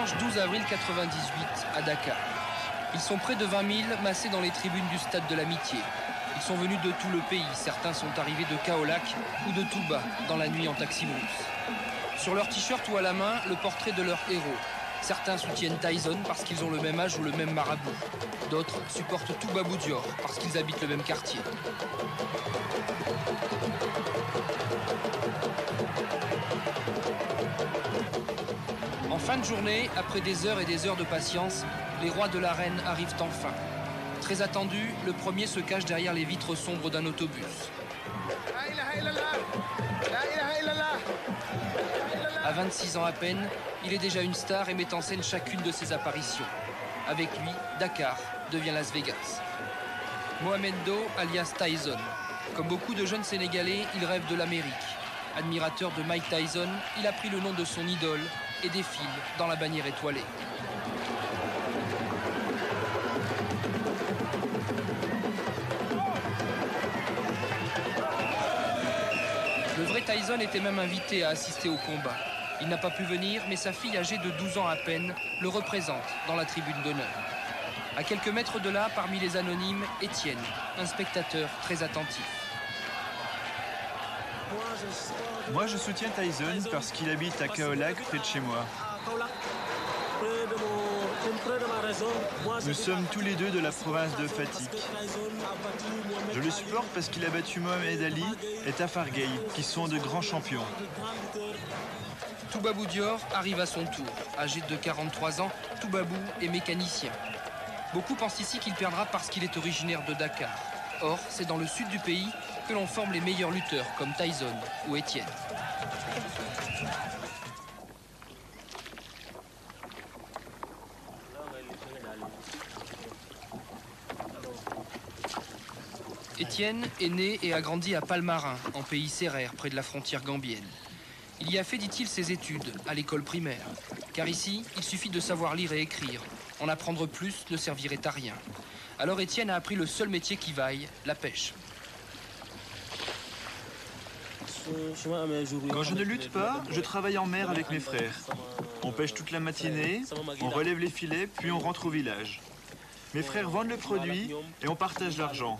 dimanche 12 avril 1998 à Dakar. Ils sont près de 20 000 massés dans les tribunes du stade de l'Amitié. Ils sont venus de tout le pays. Certains sont arrivés de Kaolack ou de Touba dans la nuit en taxi-brousse. Sur leur t-shirt ou à la main, le portrait de leur héros. Certains soutiennent Tyson parce qu'ils ont le même âge ou le même marabout. D'autres supportent Toubabou Dior parce qu'ils habitent le même quartier. En fin de journée, après des heures et des heures de patience, les rois de l'arène arrivent enfin. Très attendu, le premier se cache derrière les vitres sombres d'un autobus. À 26 ans à peine, il est déjà une star et met en scène chacune de ses apparitions. Avec lui, Dakar devient Las Vegas. Mohamed Ndao, alias Tyson. Comme beaucoup de jeunes Sénégalais, il rêve de l'Amérique. Admirateur de Mike Tyson, il a pris le nom de son idole et défile dans la bannière étoilée. Le vrai Tyson était même invité à assister au combat. Il n'a pas pu venir, mais sa fille âgée de 12 ans à peine le représente dans la tribune d'honneur. À quelques mètres de là, parmi les anonymes, Étienne, un spectateur très attentif. Moi, je soutiens Tyson parce qu'il habite à Kaolack, près de chez moi. Nous sommes tous les deux de la province de Fatick. Je le supporte parce qu'il a battu Mohamed Ali et Tafar Gueye, qui sont de grands champions. Toubabou Dior arrive à son tour. Âgé de 43 ans, Toubabou est mécanicien. Beaucoup pensent ici qu'il perdra parce qu'il est originaire de Dakar. Or, c'est dans le sud du pays que l'on forme les meilleurs lutteurs comme Tyson ou Étienne. Étienne est né et a grandi à Palmarin, en pays sérère, près de la frontière gambienne. Il y a fait, dit-il, ses études à l'école primaire. Car ici, il suffit de savoir lire et écrire. En apprendre plus ne servirait à rien. Alors Étienne a appris le seul métier qui vaille, la pêche. Quand je ne lutte pas, je travaille en mer avec mes frères. On pêche toute la matinée, on relève les filets, puis on rentre au village. Mes frères vendent le produit et on partage l'argent.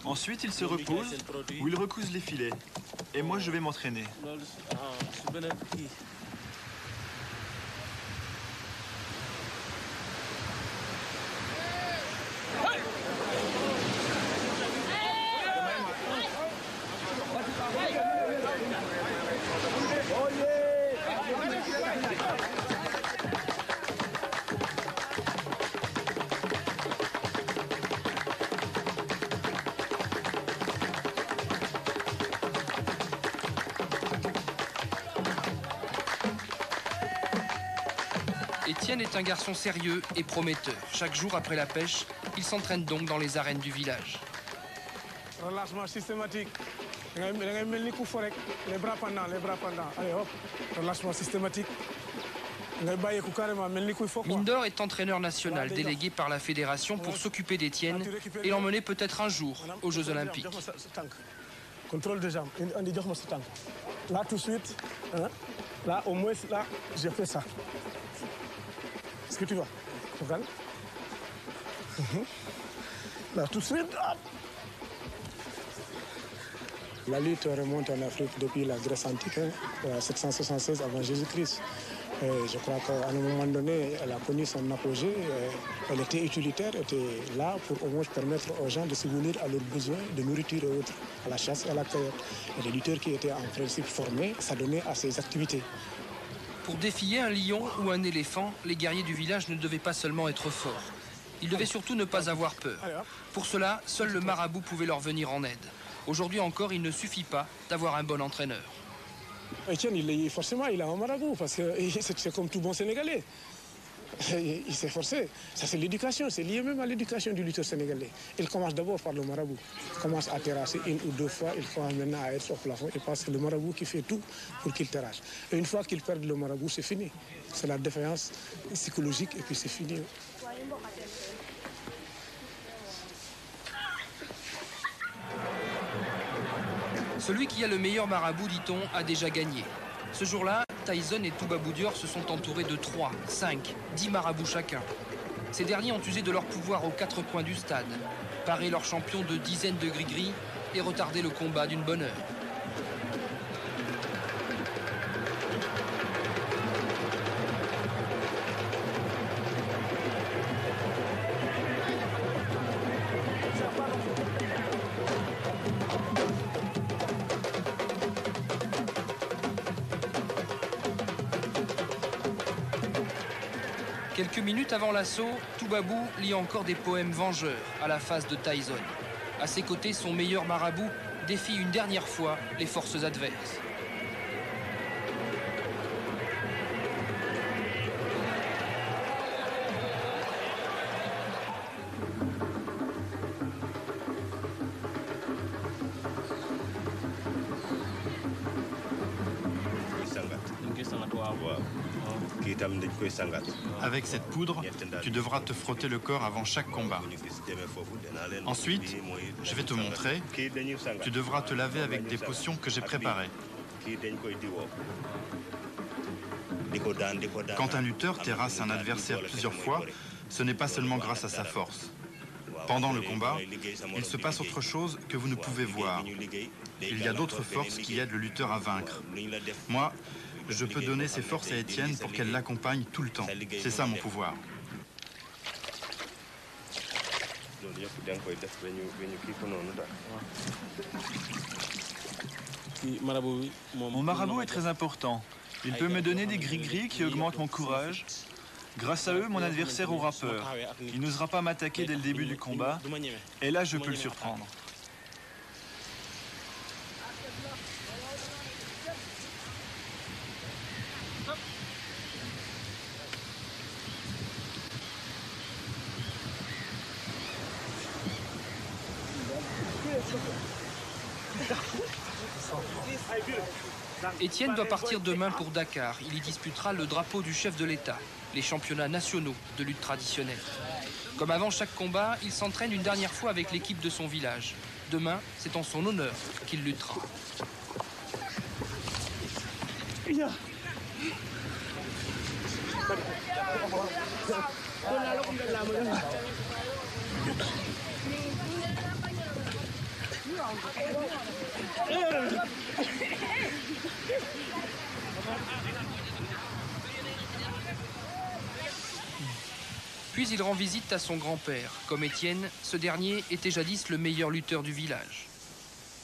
Ensuite, ils se reposent ou ils recousent les filets. Et moi, je vais m'entraîner. Étienne est un garçon sérieux et prometteur. Chaque jour après la pêche, il s'entraîne donc dans les arènes du village. Relâchement systématique. Les bras pendant. Allez hop, relâchement systématique. Mindor est entraîneur national délégué par la fédération pour s'occuper d'Étienne et l'emmener peut-être un jour aux Jeux Olympiques. Contrôle de jambes. Là tout de suite, hein? Là au moins, là, j'ai fait ça. Est-ce que tu vois? Regarde. Là tout de suite, hop. La lutte remonte en Afrique depuis la Grèce antique, 776 avant Jésus-Christ. Je crois qu'à un moment donné, elle a connu son apogée. Elle était utilitaire, était là pour au moins permettre aux gens de se munir à leurs besoins de nourriture et autres, à la chasse et à la cueillette. Et les lutteurs qui étaient en principe formés s'adonnaient à ces activités. Pour défier un lion ou un éléphant, les guerriers du village ne devaient pas seulement être forts. Ils devaient surtout ne pas avoir peur. Pour cela, seul le marabout pouvait leur venir en aide. Aujourd'hui encore, il ne suffit pas d'avoir un bon entraîneur. Étienne, forcément, il a un marabout, parce que c'est comme tout bon Sénégalais. Il s'est forcé. Ça, c'est l'éducation, c'est lié même à l'éducation du lutteur sénégalais. Il commence d'abord par le marabout. Il commence à terrasser une ou deux fois, il commence maintenant à être au plafond, et parce que c'est le marabout qui fait tout pour qu'il terrasse. Et une fois qu'il perd le marabout, c'est fini. C'est la défaillance psychologique, et puis c'est fini. Celui qui a le meilleur marabout, dit-on, a déjà gagné. Ce jour-là, Tyson et Toubabou Dior se sont entourés de 3, 5, 10 marabouts chacun. Ces derniers ont usé de leur pouvoir aux 4 coins du stade, paré leurs champions de dizaines de gris-gris et retardé le combat d'une bonne heure. Quelques minutes avant l'assaut, Toubabou lit encore des poèmes vengeurs à la face de Tyson. À ses côtés, son meilleur marabout défie une dernière fois les forces adverses. Avec cette poudre, tu devras te frotter le corps avant chaque combat. Ensuite, je vais te montrer, tu devras te laver avec des potions que j'ai préparées. Quand un lutteur terrasse un adversaire plusieurs fois, ce n'est pas seulement grâce à sa force. Pendant le combat, il se passe autre chose que vous ne pouvez voir. Il y a d'autres forces qui aident le lutteur à vaincre. Moi, je peux donner ces forces à Étienne pour qu'elle l'accompagne tout le temps. C'est ça mon pouvoir. Mon marabout est très important. Il peut me donner des gris-gris qui augmentent mon courage. Grâce à eux, mon adversaire aura peur. Il n'osera pas m'attaquer dès le début du combat. Et là, je peux le surprendre. Étienne doit partir demain pour Dakar. Il y disputera le drapeau du chef de l'État, les championnats nationaux de lutte traditionnelle. Comme avant chaque combat, il s'entraîne une dernière fois avec l'équipe de son village. Demain, c'est en son honneur qu'il luttera. Puis il rend visite à son grand-père. Comme Étienne, ce dernier était jadis le meilleur lutteur du village.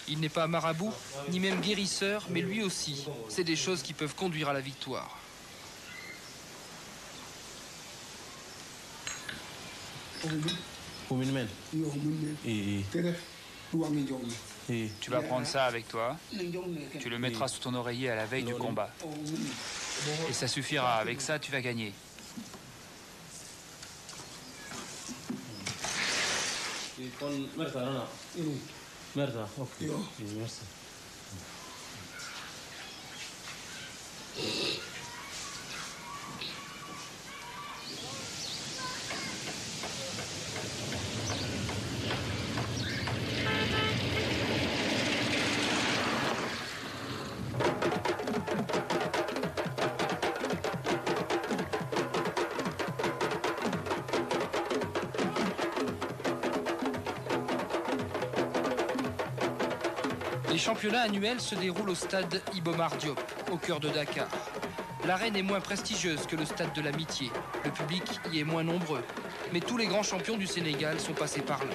Il n'est pas marabout, ni même guérisseur, mais lui aussi, c'est des choses qui peuvent conduire à la victoire. Tu vas prendre ça avec toi, tu le mettras sous ton oreiller à la veille du combat. Et ça suffira, avec ça tu vas gagner. Les championnats annuels se déroulent au stade Iba Mar Diop, au cœur de Dakar. L'arène est moins prestigieuse que le stade de l'Amitié. Le public y est moins nombreux. Mais tous les grands champions du Sénégal sont passés par là.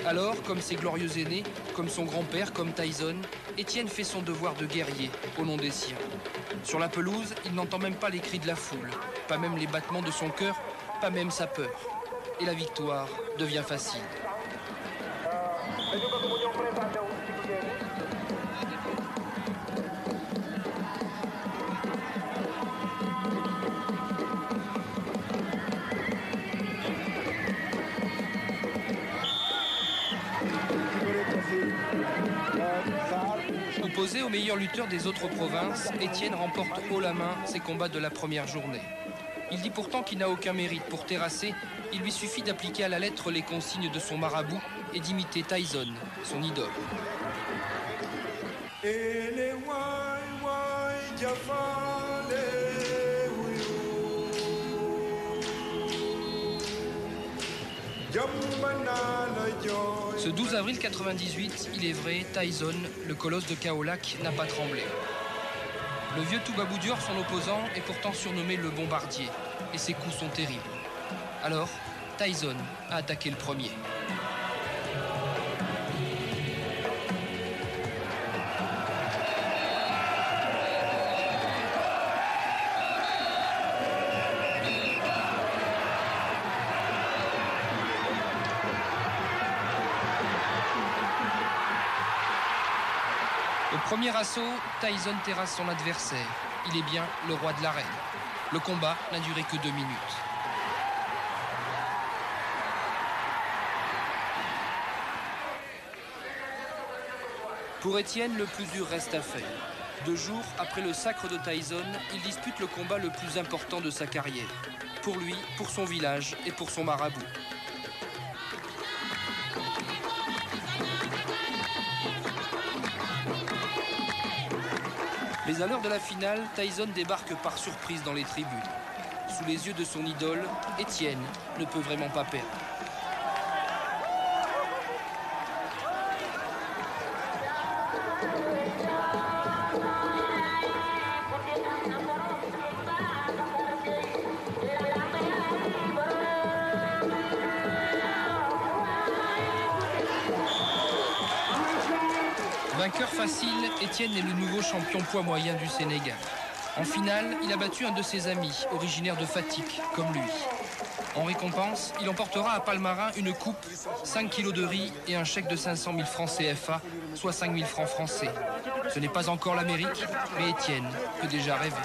Alors, comme ses glorieux aînés, comme son grand-père, comme Tyson, Étienne fait son devoir de guerrier au nom des siens. Sur la pelouse, il n'entend même pas les cris de la foule, pas même les battements de son cœur, pas même sa peur. Et la victoire devient facile. Opposé aux meilleurs lutteurs des autres provinces, Étienne remporte haut la main ses combats de la première journée. Il dit pourtant qu'il n'a aucun mérite pour terrasser, il lui suffit d'appliquer à la lettre les consignes de son marabout et d'imiter Tyson, son idole. Ce 12 avril 98, il est vrai, Tyson, le colosse de Kaolack, n'a pas tremblé. Le vieux Toubabou Dior, son opposant, est pourtant surnommé le bombardier, et ses coups sont terribles. Alors, Tyson a attaqué le premier. Au premier assaut, Tyson terrasse son adversaire. Il est bien le roi de l'arène. Le combat n'a duré que 2 minutes. Pour Étienne, le plus dur reste à faire. 2 jours après le sacre de Tyson, il dispute le combat le plus important de sa carrière. Pour lui, pour son village et pour son marabout. Mais à l'heure de la finale, Tyson débarque par surprise dans les tribunes. Sous les yeux de son idole, Étienne ne peut vraiment pas perdre. Vainqueur facile, Étienne est le nouveau champion poids moyen du Sénégal. En finale, il a battu un de ses amis, originaire de Fatick, comme lui. En récompense, il emportera à Palmarin une coupe, 5 kilos de riz et un chèque de 500 000 francs CFA, soit 5 000 francs français. Ce n'est pas encore l'Amérique, mais Étienne peut déjà rêver.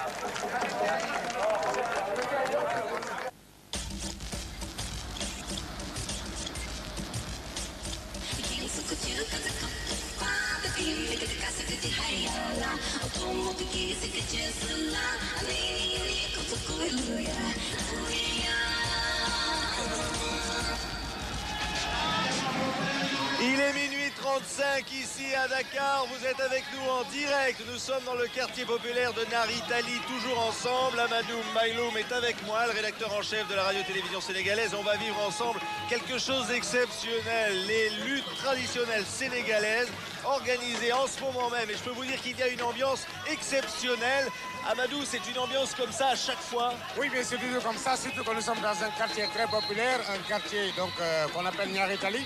Il est minuit 35 ici à Dakar, vous êtes avec nous en direct, nous sommes dans le quartier populaire de Nari Tali, toujours ensemble. Amadou Maïloum est avec moi, le rédacteur en chef de la radio-télévision sénégalaise. On va vivre ensemble quelque chose d'exceptionnel, les luttes traditionnelles sénégalaises organisées en ce moment même, et je peux vous dire qu'il y a une ambiance exceptionnelle. Amadou, c'est une ambiance comme ça à chaque fois? Oui, mais c'est toujours comme ça, surtout que nous sommes dans un quartier très populaire, un quartier donc qu'on appelle Nari Tali.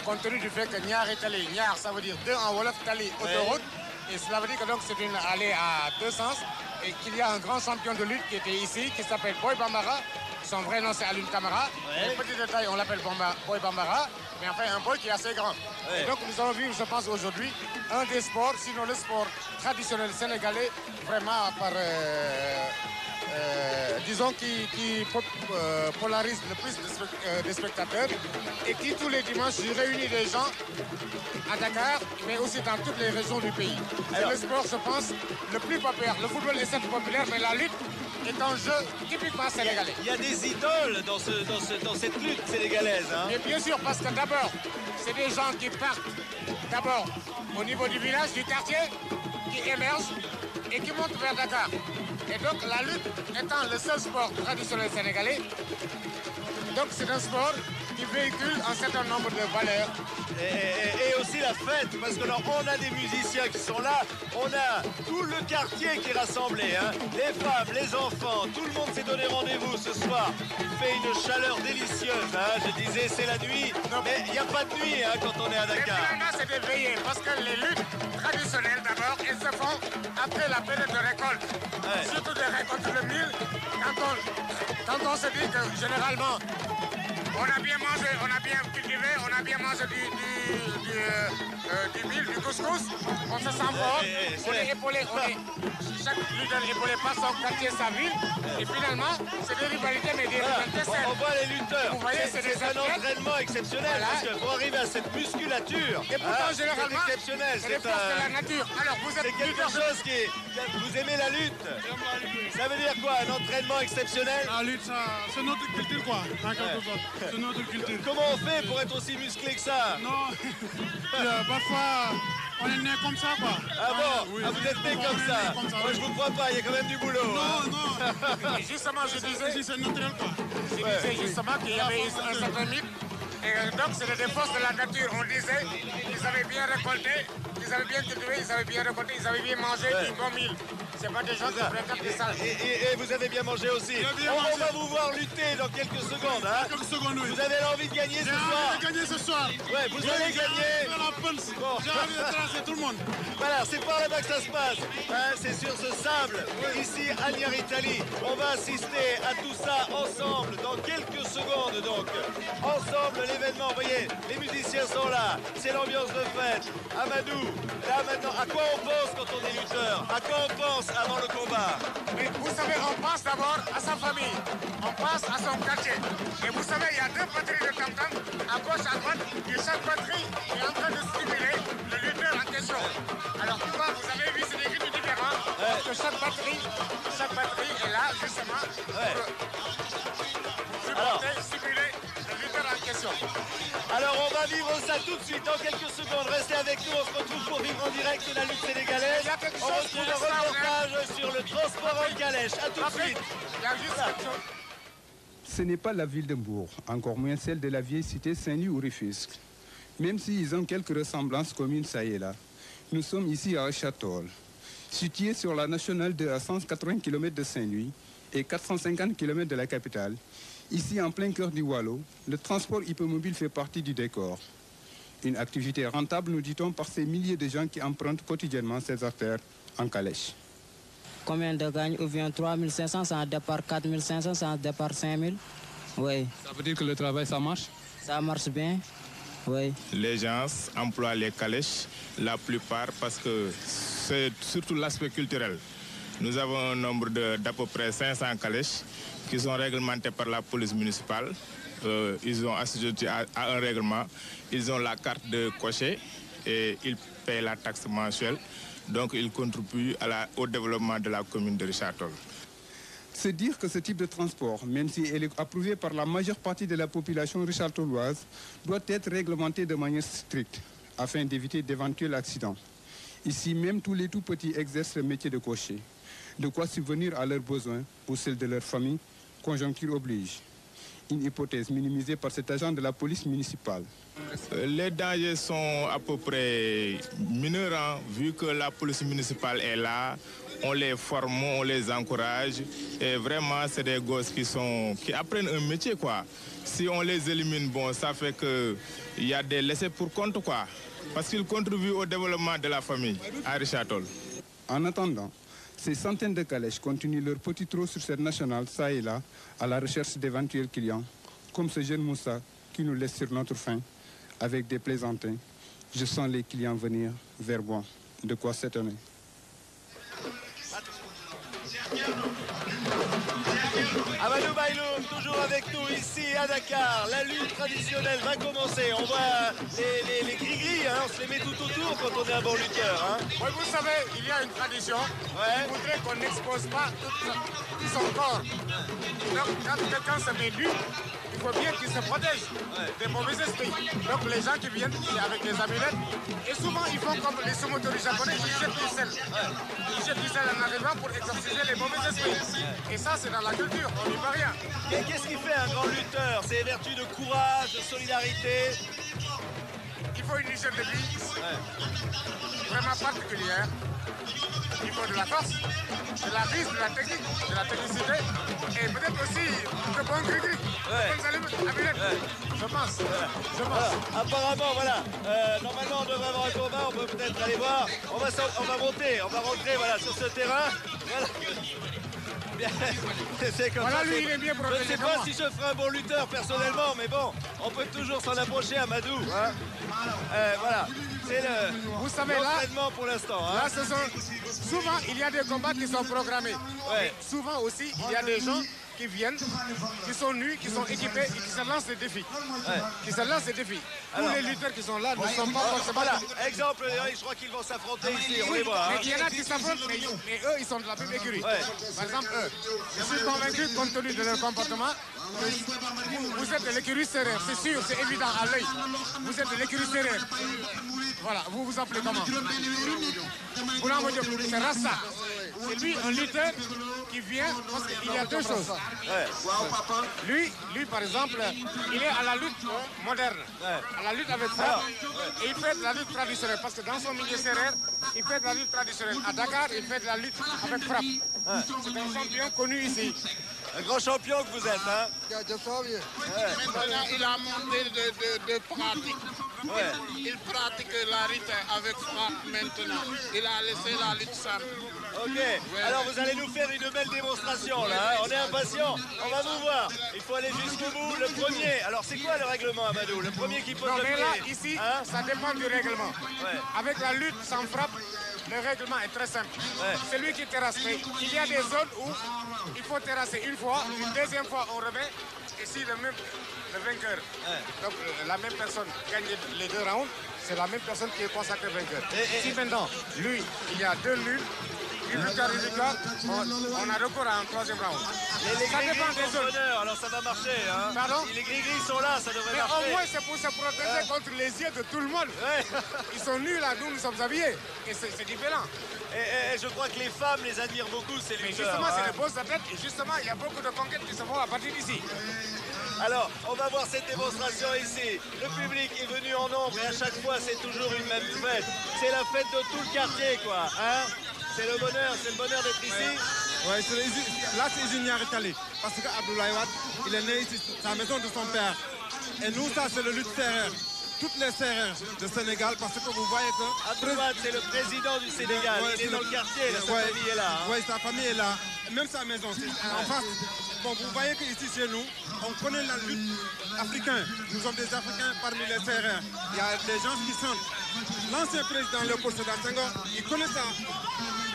Compte tenu du fait que Niari Tali, Niar ça veut dire 2 en Wolof, Tali autoroute, et cela veut dire que donc c'est une allée à 2 sens et qu'il y a un grand champion de lutte qui était ici, qui s'appelle Boy Bambara. Son vrai nom c'est Alun Kamara. Petit détail, on l'appelle Boy Bambara, mais enfin un boy qui est assez grand. Et donc nous allons vivre, je pense aujourd'hui, un des sports, sinon le sport traditionnel sénégalais, vraiment par disons, qui polarise le plus de spectateurs et qui tous les dimanches réunit des gens à Dakar, mais aussi dans toutes les régions du pays. C'est le sport, je pense, le plus populaire. Le football est certes populaire, mais la lutte est un jeu typiquement sénégalais. Il y a des idoles dans cette lutte sénégalaise. Hein. Mais bien sûr, parce que d'abord, c'est des gens qui partent d'abord au niveau du village, du quartier, qui émergent et qui montent vers Dakar. Et donc la lutte étant le seul sport traditionnel sénégalais, donc c'est un sport qui véhicule un certain nombre de valeurs. Et aussi la fête, parce que alors, on a des musiciens qui sont là, on a tout le quartier qui est rassemblé, hein. Les femmes, les enfants, tout le monde s'est donné rendez-vous ce soir. Il fait une chaleur délicieuse, hein. Je disais c'est la nuit, mais il n'y a pas de nuit hein, quand on est à Dakar. Et finalement c'est d'éveiller, parce que les luttes traditionnelles d'abord, elles se font après la période de récolte. Surtout des récoltes de mil, quand on se dit que généralement on a bien mangé, on a bien cultivé, on a bien mangé du mil, du couscous, on se sent fort, on est épaulé, chaque lutteur est épaulé par son quartier, sa ville, et finalement, c'est des rivalités, mais des rivalités saines. On voit les lutteurs, vous voyez, c'est un entraînement exceptionnel, parce que pour arriver à cette musculature, et pourtant, généralement, c'est exceptionnel. C'est des forces de la nature. Alors, vous êtes quelque chose qui est... Vous aimez la lutte? Ça veut dire quoi, un entraînement exceptionnel? La lutte, c'est notre culture, quoi, en quelque sorte. C'est notre culture. Comment on fait pour être aussi musclé que ça? Non, parfois, on est né comme ça, quoi. Ah bon? Oui. Ah, vous êtes né comme ça? Moi, je vous crois pas, il y a quand même du boulot. Non, non. Et justement, je disais... C'est naturel, quoi. Je disais justement qu'il y avait un certain mythe Et donc, c'est des forces de la nature. On disait qu'ils avaient bien récolté, qu'ils avaient bien cultivé, ils avaient bien récolté, ils avaient bien mangé du bon mille. C'est pas des gens qui fréquentent des salles. Et vous avez bien mangé aussi. On va vous voir lutter dans quelques secondes. Hein. Quelques secondes, oui. Vous avez l'envie de gagner ce soir. J'ai envie de gagner ce soir. Ouais, vous allez gagner. Bon. J'ai envie de tracer tout le monde. Voilà, c'est par là-bas que ça se passe. Hein, c'est sur ce sable, ici à Niaritali. On va assister à tout ça ensemble dans quelques secondes. Donc, ensemble, l'événement. Vous voyez, les musiciens sont là. C'est l'ambiance de fête. Amadou, là maintenant, à quoi on pense quand on est lutteur? À quoi on pense avant le combat? Mais vous savez, on pense d'abord à sa famille. On pense à son quartier. Et vous savez, il y a deux batteries de tam-tam à gauche, à droite. Et chaque batterie est en train de stimuler le lutteur en question. Alors, tu vois, vous avez vu, c'est des rythmes différents. Parce que chaque batterie est là, justement, pour stimuler le lutteur en question. Alors, on va vivre ça tout de suite, dans quelques secondes. Restez avec nous, on se retrouve pour vivre en direct de la lutte sénégalaise. On retrouve un reportage sur le transport en calèche. A tout de suite. Il y a juste quelque chose. Ce n'est pas la ville de Mbour, encore moins celle de la vieille cité Saint-Louis ou Rufisque. Même s'ils ont quelques ressemblances communes ça et là, nous sommes ici à Richard-Toll, situé sur la nationale 2 à 180 km de Saint-Louis et 450 km de la capitale. Ici, en plein cœur du Wallo, le transport hippomobile fait partie du décor. Une activité rentable, nous dit-on, par ces milliers de gens qui empruntent quotidiennement ces artères en calèche. Combien de gagne ou bien 3500, ça départ 4500, ça départ 5000. Oui. Ça veut dire que le travail, ça marche? Ça marche bien, oui. Les gens emploient les calèches, la plupart, parce que c'est surtout l'aspect culturel. Nous avons un nombre d'à peu près 500 calèches qui sont réglementés par la police municipale. Ils ont assujetti à un règlement. Ils ont la carte de cocher et ils paient la taxe mensuelle. Donc, ils contribuent au développement de la commune de Richard-Toll. C'est dire que ce type de transport, même si elle est approuvée par la majeure partie de la population richard-tolloise, doit être réglementé de manière stricte afin d'éviter d'éventuels accidents. Ici, même tous les tout petits exercent le métier de cocher. De quoi subvenir à leurs besoins ou celles de leur famille, conjoncture oblige. Une hypothèse minimisée par cet agent de la police municipale. Les dangers sont à peu près mineurs, hein, vu que la police municipale est là. On les forme, on les encourage. Et vraiment, c'est des gosses qui apprennent un métier, quoi. Si on les élimine, bon, ça fait qu'il y a des laissés pour compte, quoi. Parce qu'ils contribuent au développement de la famille à Richard-Toll. En attendant, ces centaines de calèches continuent leur petit trot sur cette nationale, ça et là, à la recherche d'éventuels clients, comme ce jeune Moussa qui nous laisse sur notre faim, avec des plaisantins. Je sens les clients venir vers moi. De quoi s'étonner. Amadou Bayloum, toujours avec nous ici à Dakar. La lutte traditionnelle va commencer. On voit les gris-gris, hein, on se les met tout autour quand on est un bon lutteur. Hein. Oui, vous savez, il y a une tradition. Il faudrait qu'on n'expose pas tout son corps. Donc, quand quelqu'un se met nu, il faut bien qu'il se protège des mauvais esprits. Donc, les gens qui viennent avec des amulettes, et souvent, ils font comme les sumotori japonais, ils jettent du sel. Ils jettent du sel en arrivant pour exorciser les mauvais esprits. Et ça, c'est dans la culture, on n'y peut rien. Et qu'est-ce qui fait un grand lutteur? C'est les vertus de courage, de solidarité. Il faut une hygiène de vie vraiment particulière. Il faut de la force, de la rise, de la technique, de la technicité et peut-être aussi de bons gris-gris. Je pense. Apparemment, voilà. Normalement, on devrait avoir un combat. On peut peut-être aller voir. On va rentrer voilà, sur ce terrain. Voilà. Voilà, lui, il est bien protégé. Je ne sais pas si je ferai un bon lutteur personnellement, mais bon, on peut toujours s'en approcher à Amadou. Hein. Voilà, c'est l'entraînement pour l'instant. Hein. Là, souvent, il y a des combats qui sont programmés. Ouais. Souvent aussi, il y a des gens qui viennent, qui sont nus, qui sont équipés et qui se lancent des défis. Tous les lutteurs qui sont là ne sont pas forcément... Voilà, exemple, je crois qu'ils vont s'affronter ici, on les voit. Mais il y en a qui s'affrontent, mais eux, ils sont de la même écurie. Par exemple, eux, je suis convaincu, compte tenu de leur comportement, vous êtes de l'écurie Sérère, c'est sûr, c'est évident à l'œil. Vous êtes de l'écurie Sérère. Voilà, vous vous appelez comment? C'est Rasta. c'est lui un lutteur qui vient parce qu'il y a deux choses. Lui, par exemple, il est à la lutte moderne, à la lutte avec frappe, et il fait de la lutte traditionnelle parce que dans son milieu serrère, il fait de la lutte traditionnelle. À Dakar, il fait de la lutte avec frappe. C'est un champion connu ici. Un grand champion que vous êtes, hein? Maintenant, il a monté de pratique. Il pratique la lutte avec frappe maintenant. Il a laissé la lutte simple. Ok, alors vous allez nous faire une belle démonstration là, hein? On est impatients, on va vous voir. Il faut aller jusqu'au bout, le premier. Alors c'est quoi le règlement, Amadou? Le premier qui pose le pied. Mais là, ici, ça dépend du règlement. Avec la lutte sans frappe, le règlement est très simple. C'est lui qui terrasse. Mais il y a des zones où il faut terrasser une fois, une deuxième fois on remet, et si le vainqueur, donc la même personne gagne les deux rounds, c'est la même personne qui est consacrée vainqueur. Si maintenant, lui, il y a deux nuls, on a recours à un troisième round. Les Ça dépend des zones. Alors ça va marcher, hein? Pardon? Si les gris-gris sont là, ça devrait marcher. Mais au moins c'est pour se protéger contre les yeux de tout le monde. Ils sont nus là, nous sommes habillés. Et c'est différent. Et je crois que les femmes les admirent beaucoup, ces lutteurs. Mais justement, c'est des beaux athlètes et justement, il y a beaucoup de conquêtes qui se font à partir d'ici. Alors, on va voir cette démonstration ici. Le public est venu en nombre et à chaque fois, c'est toujours une même fête. C'est la fête de tout le quartier, quoi. Hein? C'est le bonheur d'être ici. Ouais, là, c'est usine Niaritali. Parce qu'Abdoulaye Wade, il est né ici, c'est la maison de son père. Et nous, ça, c'est le lutte serrère. Toutes les serrères de Sénégal, parce que vous voyez que... Abdoulaye Wade, c'est le président du Sénégal. Il est dans le quartier, là, sa famille est là. Hein? Oui, sa famille est là. Même sa maison, c'est en face. Bon, vous voyez qu'ici, chez nous, on connaît la lutte africaine. Nous sommes des Africains parmi les serrères. Il y a des gens qui sentent. L'ancien président Léopold Sédar Senghor, il connaît ça.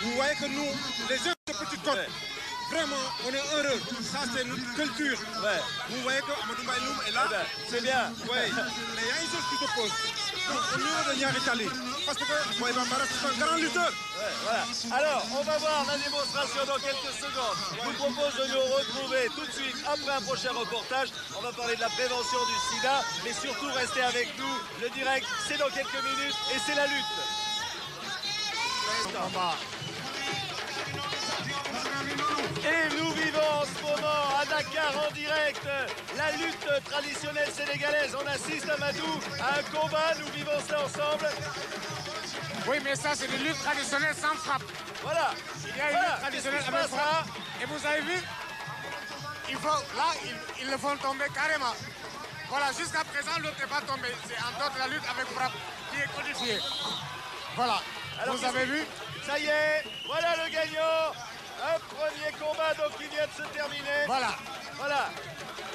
Vous voyez que nous, les gens de Petite Côte, vraiment, on est heureux. Ça, c'est notre culture. Vous voyez que Amadou Mbaye est là. C'est bien. Mais il y a une chose qui se pose. Donc, au niveau de Niaritali, parce que Boy Bambara, c'est un grand lutteur. Alors, on va voir la démonstration dans quelques secondes. Je vous propose de nous retrouver tout de suite après un prochain reportage. On va parler de la prévention du sida, mais surtout restez avec nous. Le direct, c'est dans quelques minutes et c'est la lutte. Et nous vivons en ce moment à Dakar en direct la lutte traditionnelle sénégalaise. On assiste, Amadou, à un combat. Nous vivons ça ensemble. Oui, mais ça, c'est une lutte traditionnelle sans frappe. Voilà. Il y a une lutte traditionnelle avec frappe. Et vous avez vu, ils le font tomber carrément. Voilà, jusqu'à présent, l'autre n'est pas tombé. C'est en dehors de la lutte avec frappe qui est codifiée. Voilà. Alors, vous avez vu? Ça y est, voilà le gagnant. Un premier combat donc qui vient de se terminer. Voilà.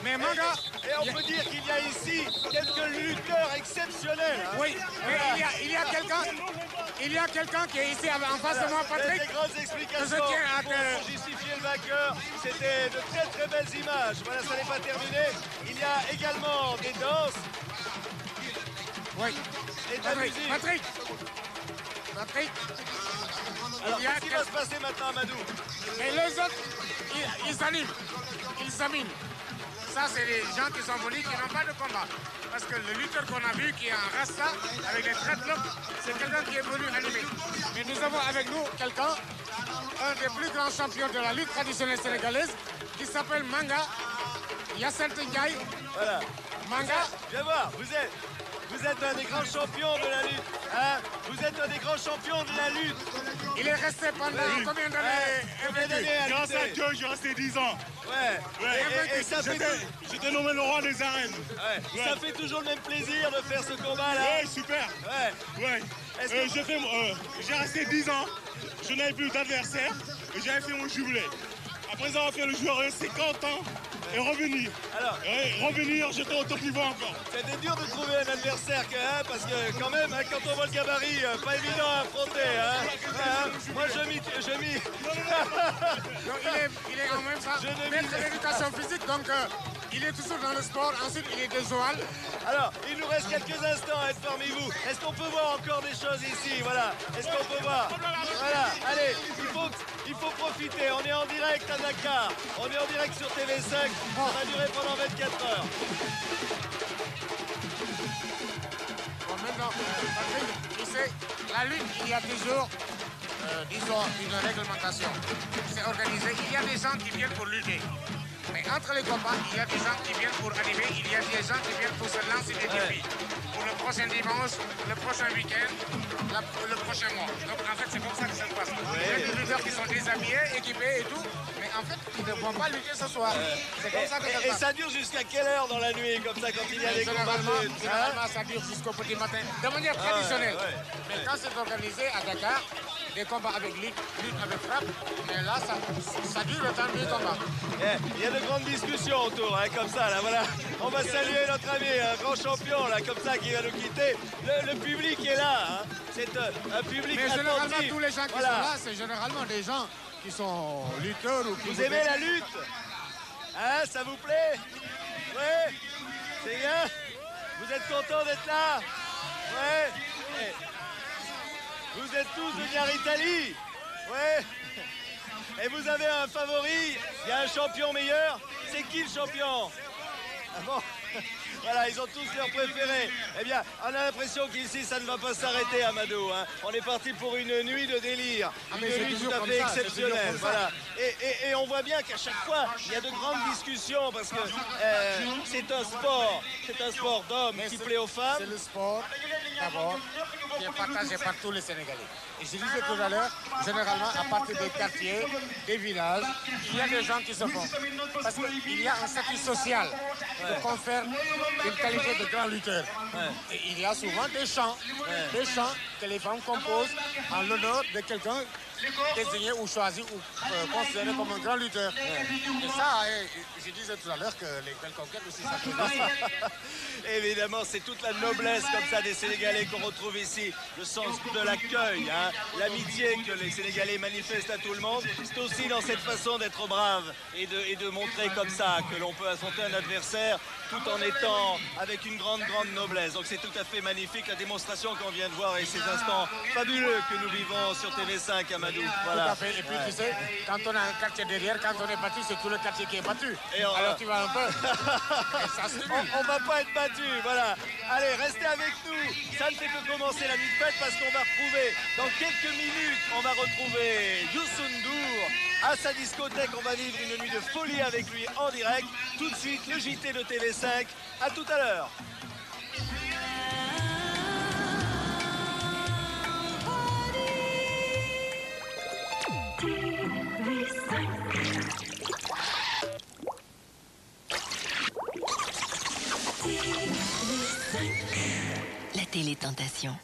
Mais Manga... Et on peut dire qu'il y a ici quelques lutteurs exceptionnels. Hein. Oui, mais il y a quelqu'un qui est ici en face de moi, Patrick. Des grandes explications pour justifier le vainqueur. C'était de très très belles images. Voilà, ça n'est pas terminé. Il y a également des danses. Oui. Et de la musique. Patrick. Alors, qu'est-ce qui va se passer maintenant, Amadou? Et les autres, ils s'animent. Ça, c'est les gens qui sont venus, qui n'ont pas de combat. Parce que le lutteur qu'on a vu, qui est en rasta, avec des dreadlocks, c'est quelqu'un qui est venu animer. Mais nous avons avec nous quelqu'un, un des plus grands champions de la lutte traditionnelle sénégalaise, qui s'appelle Manga Yacine Ndiaye. Voilà. Manga. Viens voir, vous êtes un des grands champions de la lutte. Hein? Vous êtes un des grands champions de la lutte. Il est resté pendant combien d'années? Grâce à Dieu, j'ai resté 10 ans. Et ça fait... J'étais nommé le roi des arènes. Ça fait toujours le même plaisir de faire ce combat-là. Oui, super. J'ai resté 10 ans. Je n'avais plus d'adversaire. Et j'avais fait mon jubilé. Après avoir fait le joueur 50 ans. Et revenir. Alors, revenir, j'étais au top niveau encore. C'était dur de trouver un adversaire, parce que quand même, quand on voit le gabarit, pas évident à affronter. Moi, je m'y... il est en même temps maître de l'éducation physique, donc il est toujours dans le sport. Ensuite, il est de Zoal. Alors, il nous reste quelques instants à être parmi vous. Est-ce qu'on peut voir encore des choses ici? Voilà. Est-ce qu'on peut voir? Voilà. Allez, il faut profiter. On est en direct à Dakar. On est en direct sur TV5. Ça va durer pendant 24 heures. Bon, maintenant, Patrick, tu sais, la lutte, il y a toujours disons, une réglementation. C'est organisé. Il y a des gens qui viennent pour lutter. Mais entre les combats, il y a des gens qui viennent pour animer, il y a des gens qui viennent pour se lancer des défis. Pour le prochain dimanche, le prochain week-end, le prochain mois. Donc en fait, c'est comme ça que ça se passe. Il y a des lutteurs qui sont déshabillés, équipés et tout, mais en fait, ils ne vont pas lutter ce soir. C'est comme ça que ça se passe. Et ça dure jusqu'à quelle heure dans la nuit, comme ça, quand il y a des combats de lutte, généralement, ça dure jusqu'au petit matin, de manière traditionnelle. Mais quand c'est organisé à Dakar, des combats avec lutte avec frappe, mais là, ça dure le temps du combat. Il y a de grandes discussions autour, hein, comme ça, là, voilà. On va saluer notre ami, un grand champion, là, comme ça, qui va nous quitter. Le public est là, hein. C'est un public mais généralement, attentif. tous les gens qui sont là, c'est généralement des gens qui sont lutteurs ou qui... Vous aimez la lutte? Hein, ça vous plaît? Ouais, c'est bien. Vous êtes contents d'être là? Ouais. Vous êtes tous de Niaritali? Ouais. Et vous avez un favori? Il y a un champion meilleur? C'est qui le champion? Ah bon? Voilà, ils ont tous leurs préférés. Eh bien, on a l'impression qu'ici, ça ne va pas s'arrêter, Amadou. Hein. On est parti pour une nuit de délire. Une nuit tout à fait exceptionnelle. Voilà. Et on voit bien qu'à chaque fois, il y a de grandes discussions parce que c'est un sport. C'est un sport d'hommes qui plaît aux femmes. C'est le sport, d'abord, qui est partagé par tous les Sénégalais. Et je disais tout à l'heure, généralement, à partir des quartiers, des villages, il y a des gens qui se font. Parce qu'il y a un statut social qui confère une qualité de grand lutteur. Et il y a souvent des chants que les femmes composent en l'honneur de quelqu'un désigné ou choisi ou considéré comme un grand lutteur. Et ça, je disais tout à l'heure que les belles conquêtes aussi, ça peut aussi. Évidemment, c'est toute la noblesse comme ça des Sénégalais qu'on retrouve ici. Le sens de l'accueil, hein, l'amitié que les Sénégalais manifestent à tout le monde. C'est aussi dans cette façon d'être brave et de montrer comme ça que l'on peut affronter un adversaire tout en étant avec une grande noblesse. Donc c'est tout à fait magnifique la démonstration qu'on vient de voir et ces instants fabuleux que nous vivons sur TV5 Amadou. Voilà. Tout à fait. Et puis tu sais, quand on a un quartier derrière, quand on est battu, c'est tout le quartier qui est battu. Et alors tu vas un peu. Et ça on va pas être battu, voilà. Allez, restez avec nous. Ça ne fait que commencer la nuit de fête parce qu'on va retrouver, dans quelques minutes, on va retrouver Youssou N'Dour à sa discothèque. On va vivre une nuit de folie avec lui en direct. Tout de suite, le JT de TV5. À tout à l'heure. La télétentation.